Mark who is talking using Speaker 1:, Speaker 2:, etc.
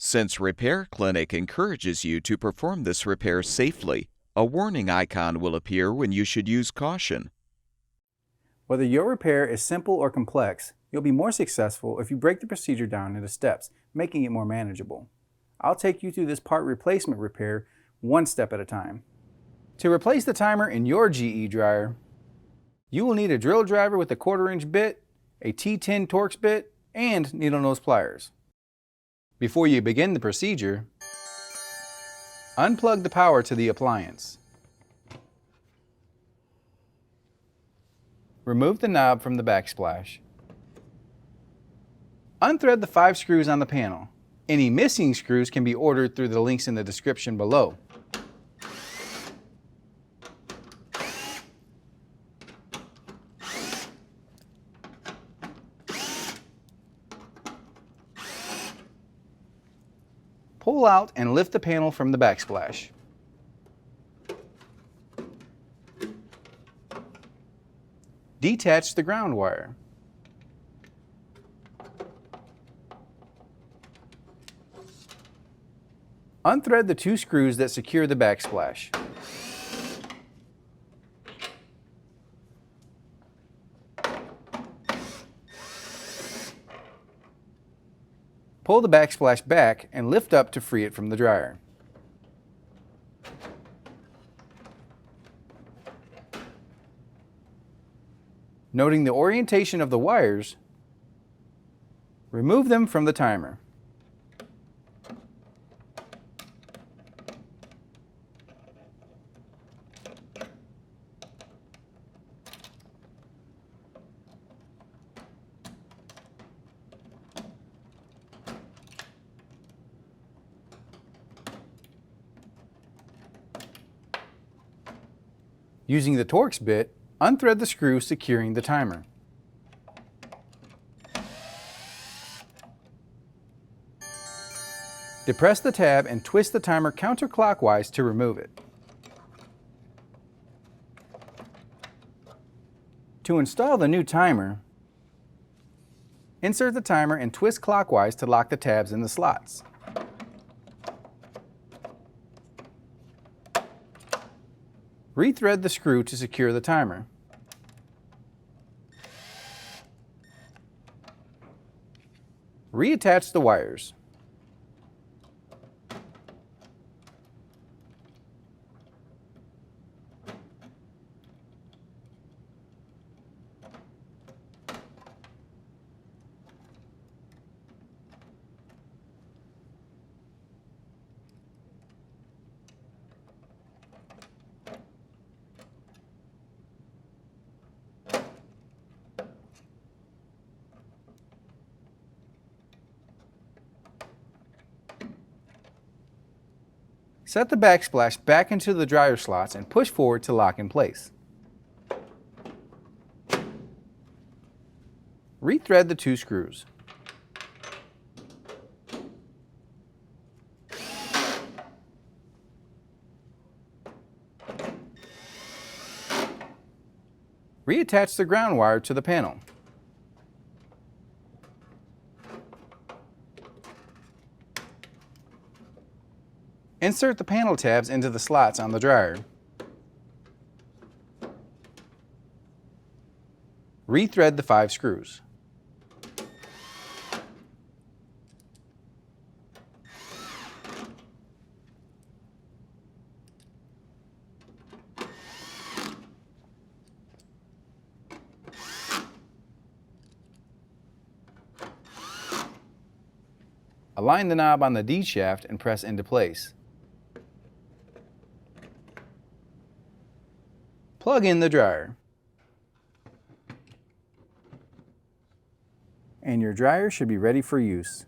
Speaker 1: Since Repair Clinic encourages you to perform this repair safely, a warning icon will appear when you should use caution.
Speaker 2: Whether your repair is simple or complex, you'll be more successful if you break the procedure down into steps, making it more manageable. I'll take you through this part replacement repair one step at a time. To replace the timer in your GE dryer, you will need a drill driver with a 1/4-inch bit, a T10 Torx bit, and needle nose pliers. Before you begin the procedure, unplug the power to the appliance. Remove the knob from the backsplash. Unthread the 5 screws on the panel. Any missing screws can be ordered through the links in the description below. Pull out and lift the panel from the backsplash. Detach the ground wire. Unthread the 2 screws that secure the backsplash. Pull the backsplash back and lift up to free it from the dryer. Noting the orientation of the wires, remove them from the timer. Using the Torx bit, unthread the screw securing the timer. Depress the tab and twist the timer counterclockwise to remove it. To install the new timer, insert the timer and twist clockwise to lock the tabs in the slots. Rethread the screw to secure the timer. Reattach the wires. Set the backsplash back into the dryer slots and push forward to lock in place. Rethread the 2 screws. Reattach the ground wire to the panel. Insert the panel tabs into the slots on the dryer. Rethread the 5 screws. Align the knob on the D shaft and press into place. Plug in the dryer. And your dryer should be ready for use.